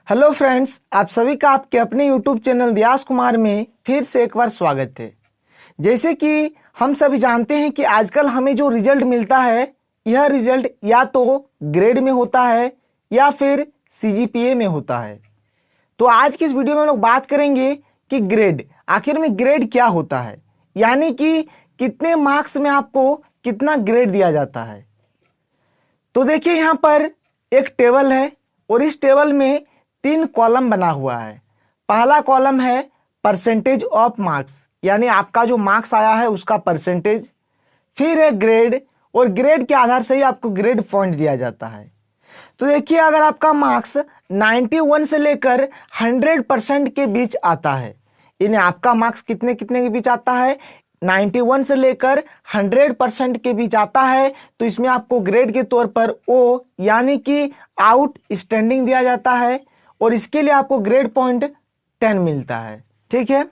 Hello friends, आप सभी का आपके अपने यूट्यूब चैनल दियास कुमार में फिर से एक बार स्वागत है। जैसे कि हम सभी जानते हैं कि आजकल हमें जो रिजल्ट मिलता है यह रिजल्ट या तो ग्रेड में होता है या फिर सीजीपीए में होता है। तो आज की इस वीडियो में हम लोग बात करेंगे कि ग्रेड, आखिर में ग्रेड क्या होता है, यानी कि कितने मार्क्स में आपको कितना ग्रेड दिया जाता है। तो देखिए यहाँ पर एक टेबल है और इस टेबल में 3 कॉलम बना हुआ है। पहला कॉलम है परसेंटेज ऑफ मार्क्स, यानी आपका जो मार्क्स आया है उसका परसेंटेज। फिर है ग्रेड, और ग्रेड के आधार से ही आपको ग्रेड पॉइंट दिया जाता है। तो देखिए, अगर आपका मार्क्स 91 से लेकर 100% के बीच आता है, यानी आपका मार्क्स कितने कितने के बीच आता है, 91 से लेकर 100% के बीच आता है, तो इसमें आपको ग्रेड के तौर पर ओ यानी कि आउट स्टैंडिंग दिया जाता है और इसके लिए आपको ग्रेड पॉइंट 10 मिलता है। ठीक है।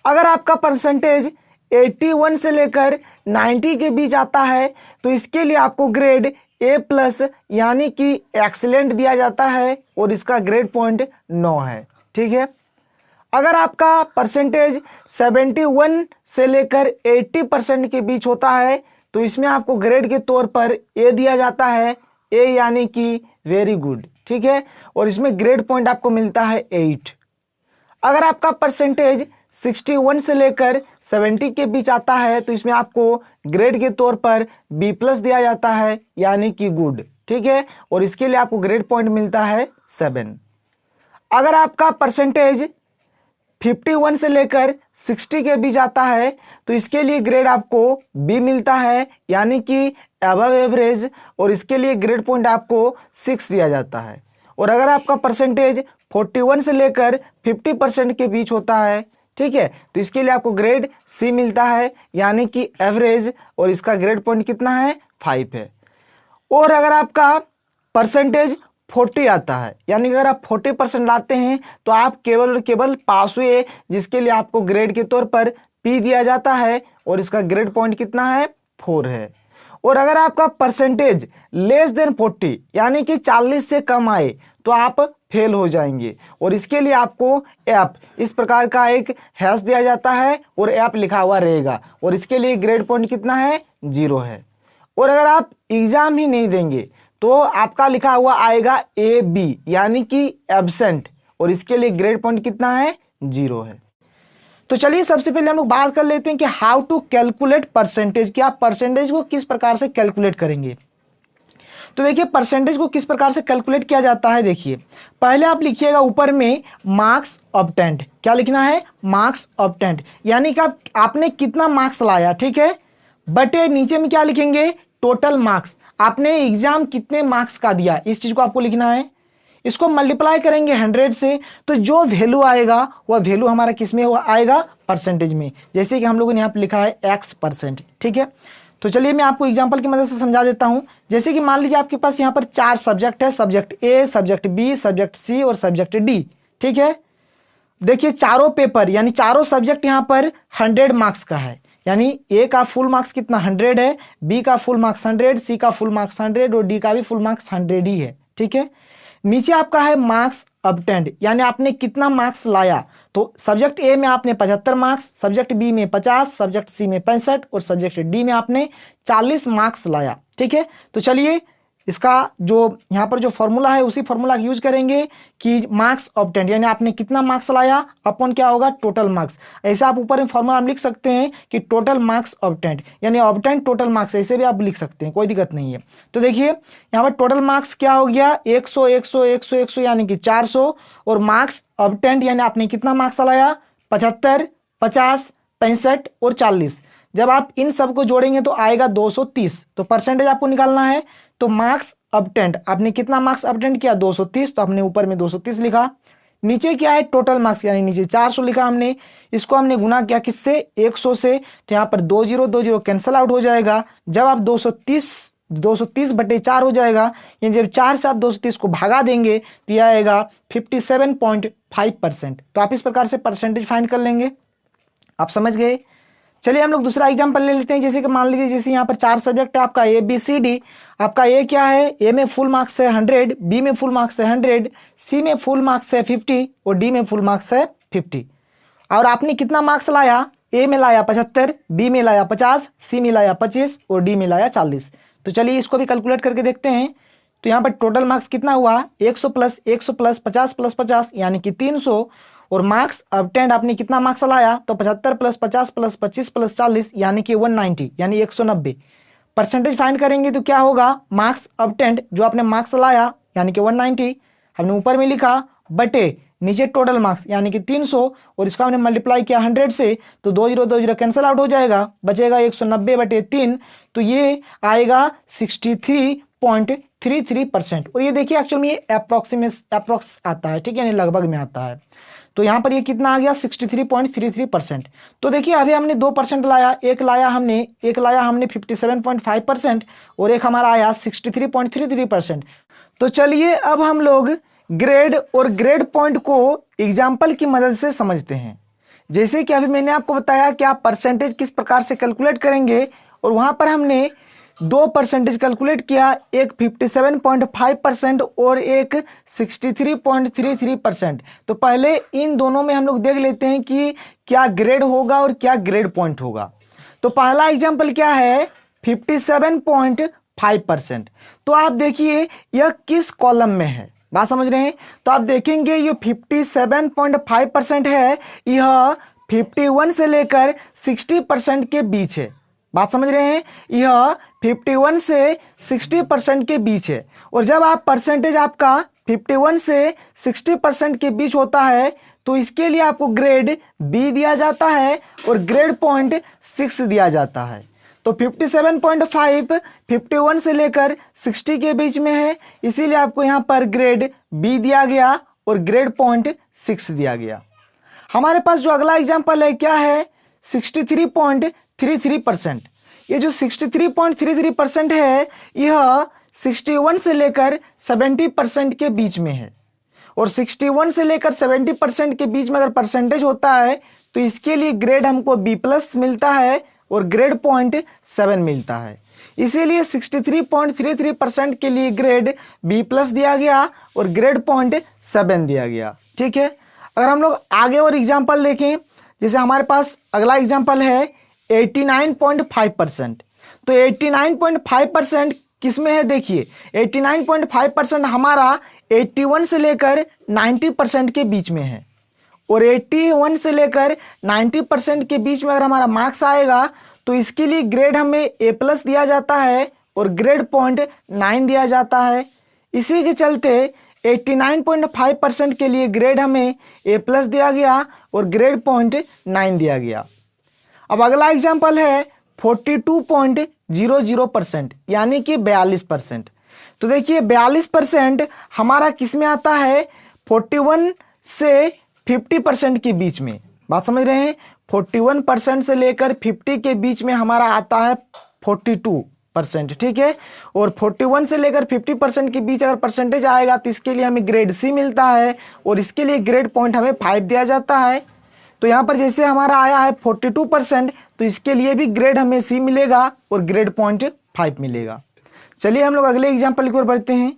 अगर आपका परसेंटेज 81 से लेकर 90 के बीच आता है तो इसके लिए आपको ग्रेड A+ यानी कि एक्सीलेंट दिया जाता है और इसका ग्रेड पॉइंट 9 है। ठीक है। अगर आपका परसेंटेज 71 से लेकर 80% के बीच होता है तो इसमें आपको ग्रेड के तौर पर A दिया जाता है, A यानी कि वेरी गुड। ठीक है। और इसमें ग्रेड पॉइंट आपको मिलता है 8। अगर आपका परसेंटेज 61 से लेकर 70 के बीच आता है तो इसमें आपको ग्रेड के तौर पर B+ दिया जाता है, यानी कि गुड। ठीक है। और इसके लिए आपको ग्रेड पॉइंट मिलता है 7। अगर आपका परसेंटेज 51 से लेकर 60 के बीच आता है तो इसके लिए ग्रेड आपको B मिलता है, यानी कि अबव एवरेज, और इसके लिए ग्रेड पॉइंट आपको 6 दिया जाता है। और अगर आपका परसेंटेज 41 से लेकर 50% के बीच होता है, ठीक है, तो इसके लिए आपको ग्रेड C मिलता है, यानी कि एवरेज, और इसका ग्रेड पॉइंट कितना है, 5 है। और अगर आपका परसेंटेज 40 आता है, यानी अगर आप 40% लाते हैं तो आप केवल और केवल पास हुए, जिसके लिए आपको ग्रेड के तौर पर P दिया जाता है और इसका ग्रेड पॉइंट कितना है, 4 है। और अगर आपका परसेंटेज लेस देन 40 यानी कि 40 से कम आए तो आप फेल हो जाएंगे और इसके लिए आपको F इस प्रकार का एक हैश दिया जाता है और F लिखा हुआ रहेगा और इसके लिए ग्रेड पॉइंट कितना है, 0 है। और अगर आप एग्जाम ही नहीं देंगे तो आपका लिखा हुआ आएगा AB यानी कि एब्सेंट, और इसके लिए ग्रेड पॉइंट कितना है, 0 है। तो चलिए सबसे पहले हम लोग बात कर लेते हैं कि हाउ टू कैलकुलेट परसेंटेज, कि आप परसेंटेज को किस प्रकार से कैलकुलेट करेंगे। तो देखिए, परसेंटेज को किस प्रकार से कैलकुलेट किया जाता है। देखिए, पहले आप लिखिएगा ऊपर में मार्क्स ऑब्टेंड। क्या लिखना है, मार्क्स ऑब्टेंड, यानी कि आपने कितना मार्क्स लाया, ठीक है, बटे नीचे में क्या लिखेंगे, टोटल मार्क्स, आपने एग्जाम कितने मार्क्स का दिया, इस चीज को आपको लिखना है। इसको मल्टीप्लाई करेंगे 100 से तो जो वैल्यू आएगा वह वैल्यू हमारा किस में आएगा, परसेंटेज में। जैसे कि हम लोगों ने यहाँ पे लिखा है X%। ठीक है। तो चलिए मैं आपको एग्जांपल की मदद से समझा देता हूं। जैसे कि मान लीजिए आपके पास यहाँ पर 4 सब्जेक्ट है, subject A, subject B, subject C और सब्जेक्ट D। ठीक है। देखिए, चारों पेपर यानी चारों सब्जेक्ट यहाँ पर 100 मार्क्स का है, यानी A का फुल मार्क्स कितना 100 है, B का फुल मार्क्स 100, C का फुल मार्क्स 100 और D का भी फुल मार्क्स 100 ही है। ठीक है। नीचे आपका है मार्क्स ऑब्टेंड, यानी आपने कितना मार्क्स लाया। तो सब्जेक्ट ए में आपने 75 मार्क्स, सब्जेक्ट बी में 50, सब्जेक्ट सी में 65 और सब्जेक्ट डी में आपने 40 मार्क्स लाया। ठीक है। तो चलिए इसका जो यहाँ पर जो फॉर्मूला है उसी फॉर्मूला का यूज करेंगे कि मार्क्स ऑब्टेंड यानी आपने कितना मार्क्स लाया अपॉन क्या होगा, टोटल मार्क्स। ऐसे आप ऊपर में फॉर्मूला हम लिख सकते हैं कि टोटल मार्क्स ऑब्टेंड यानी ऑब्टेंड टोटल मार्क्स, ऐसे भी आप लिख सकते हैं, कोई दिक्कत नहीं है। तो देखिए यहाँ पर टोटल मार्क्स क्या हो गया, 100 100 100 100 यानी कि 400, और मार्क्स ऑब्टेंड यानी आपने कितना मार्क्स लाया, 75 50 65 और 40। जब आप इन सब को जोड़ेंगे तो आएगा 230। तो परसेंटेज आपको निकालना है, तो मार्क्स ऑब्टेंड आपने कितना मार्क्स ऑब्टेंड किया, 230, तो आपने ऊपर में 230 लिखा। नीचे क्या है, टोटल मार्क्स यानी नीचे 400 लिखा हमने, इसको हमने गुना किया किससे, 100 से, तो यहाँ पर 2 0 कैंसिल आउट हो जाएगा। जब आप 230 बटे 4 हो जाएगा, यानी जब 4 से आप 230 को भागा देंगे तो यह आएगा 57.5%। तो आप इस प्रकार से परसेंटेज फाइंड कर लेंगे। आप समझ गए। चलिए हम लोग दूसरा एग्जाम्पल ले लेते हैं। जैसे कि मान लीजिए जैसे यहाँ पर 4 सब्जेक्ट है आपका ए बी सी डी। आपका ए क्या है, ए में फुल मार्क्स है 100, बी में फुल मार्क्स है 100, सी में फुल मार्क्स है 50 और डी में फुल मार्क्स है 50। और आपने कितना मार्क्स लाया, ए में लाया 75, बी में लाया 50, सी में लाया 25 और डी में लाया 40। तो चलिए इसको भी कैलकुलेट करके देखते हैं। तो यहाँ पर टोटल मार्क्स कितना हुआ, 100 प्लस 100 प्लस 50 प्लस 50 यानी कि 300। और मार्क्स ऑब्टेन्ड आपने कितना मार्क्स लाया, तो 75 प्लस 50 प्लस 25 प्लस 40 यानी कि 190 यानी 190। परसेंटेज फाइंड करेंगे तो क्या होगा, मार्क्स ऑब्टेन्ड जो आपने मार्क्स लाया यानी कि 190 हमने ऊपर में लिखा बटे नीचे टोटल मार्क्स यानी कि 300 और इसका हमने मल्टीप्लाई किया 100 से, तो 20 कैंसिल आउट हो जाएगा, बचेगा 190 बटे 3। तो ये आएगा 63.33%। और ये देखिए एक्चुअल में ये अप्रॉक्स आता है, ठीक है, यानी लगभग में आता है। तो यहाँ पर ये कितना आ गया 63.33%। तो देखिए अभी हमने 2% लाया, एक लाया हमने 57.5% और एक हमारा आया 63.33%। तो चलिए अब हम लोग ग्रेड और ग्रेड पॉइंट को एग्जाम्पल की मदद से समझते हैं। जैसे कि अभी मैंने आपको बताया कि आप परसेंटेज किस प्रकार से कैलकुलेट करेंगे, और वहाँ पर हमने 2 परसेंटेज कैलकुलेट किया, एक 57.5% और एक 63.33%। तो पहले इन दोनों में हम लोग देख लेते हैं कि क्या ग्रेड होगा और क्या ग्रेड पॉइंट होगा। तो पहला एग्जाम्पल क्या है, 57.5%। तो आप देखिए यह किस कॉलम में है, बात समझ रहे हैं। तो आप देखेंगे ये 57.5% है, यह 51 से लेकर 60% के बीच है, बात समझ रहे हैं। यह 51 से 60% के बीच है। और जब आप परसेंटेज आपका 51 से 60% के बीच होता है तो इसके लिए आपको ग्रेड बी दिया जाता है और ग्रेड पॉइंट 6 दिया जाता है। तो 57.5 51 से लेकर 60 के बीच में है, इसीलिए आपको यहाँ पर ग्रेड बी दिया गया और ग्रेड पॉइंट 6 दिया गया। हमारे पास जो अगला एग्जाम्पल है क्या है, 63.33%। ये जो 63.33% है यह 61 से लेकर 70% के बीच में है। और 61 से लेकर 70% के बीच में अगर परसेंटेज होता है तो इसके लिए ग्रेड हमको बी प्लस मिलता है और ग्रेड पॉइंट 7 मिलता है। इसीलिए 63.33% के लिए ग्रेड बी प्लस दिया गया और ग्रेड पॉइंट 7 दिया गया, ठीक है। अगर हम लोग आगे और एग्जाम्पल देखें, जैसे हमारे पास अगला एग्जाम्पल है 89.5%। तो 89.5% किस में है, देखिए 89.5% हमारा 81 से लेकर 90% के बीच में है। और 81 से लेकर 90% के बीच में अगर हमारा मार्क्स आएगा तो इसके लिए ग्रेड हमें ए प्लस दिया जाता है और ग्रेड पॉइंट 9 दिया जाता है। इसी के चलते 89.5% के लिए ग्रेड हमें ए प्लस दिया गया और ग्रेड पॉइंट 9 दिया गया। अब अगला एग्जाम्पल है 42.00% यानी कि 42%। तो देखिए 42% हमारा किस में आता है, 41 से 50% के बीच में, बात समझ रहे हैं। 41% से लेकर 50 के बीच में हमारा आता है 42%, ठीक है। और 41 से लेकर 50% के बीच अगर परसेंटेज आएगा तो इसके लिए हमें ग्रेड सी मिलता है और इसके लिए ग्रेड पॉइंट हमें 5 दिया जाता है। तो यहाँ पर जैसे हमारा आया है 42%, तो इसके लिए भी ग्रेड हमें सी मिलेगा और ग्रेड पॉइंट 5 मिलेगा। चलिए हम लोग अगले एग्जाम्पल की ओर बढ़ते हैं।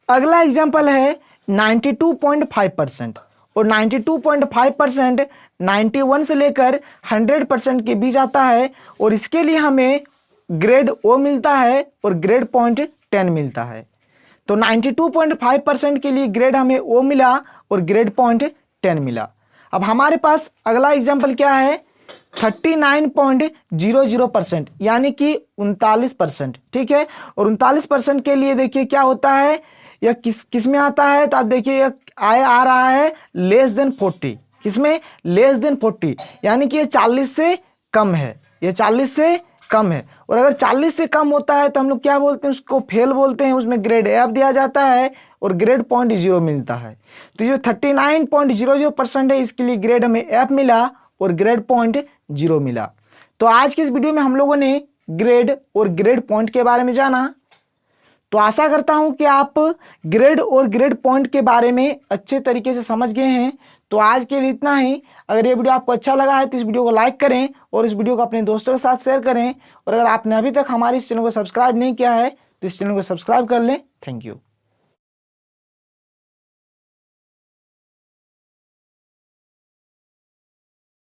अगला एग्जाम्पल है 92.5%। और 92.5% 91 से लेकर 100% के बीच आता है और इसके लिए हमें ग्रेड ओ मिलता है और ग्रेड पॉइंट 10 मिलता है। तो 92.5% के लिए ग्रेड हमें ओ मिला और ग्रेड पॉइंट 10 मिला। अब हमारे पास अगला एग्जाम्पल क्या है, 39.00% यानी कि 39%, ठीक है। और 39% के लिए देखिए क्या होता है, यह किस में आता है, तो आप देखिए यह आ रहा है लेस देन 40, किसमें, लेस देन 40 यानी कि ये 40 से कम है, ये 40 से कम है। और अगर 40 से कम होता है तो हम लोग क्या बोलते हैं, उसको फेल बोलते हैं, उसमें ग्रेड एफ दिया जाता है और ग्रेड पॉइंट 0 मिलता है। तो जो 39.00% है इसके लिए ग्रेड हमें एफ मिला और ग्रेड पॉइंट 0 मिला। तो आज के इस वीडियो में हम लोगों ने ग्रेड और ग्रेड पॉइंट के बारे में जाना। तो आशा करता हूं कि आप ग्रेड और ग्रेड पॉइंट के बारे में अच्छे तरीके से समझ गए हैं। तो आज के लिए इतना ही। अगर ये वीडियो आपको अच्छा लगा है तो इस वीडियो को लाइक करें और इस वीडियो को अपने दोस्तों के साथ शेयर करें। और अगर आपने अभी तक हमारे इस चैनल को सब्सक्राइब नहीं किया है तो इस चैनल को सब्सक्राइब कर लें। Thank you.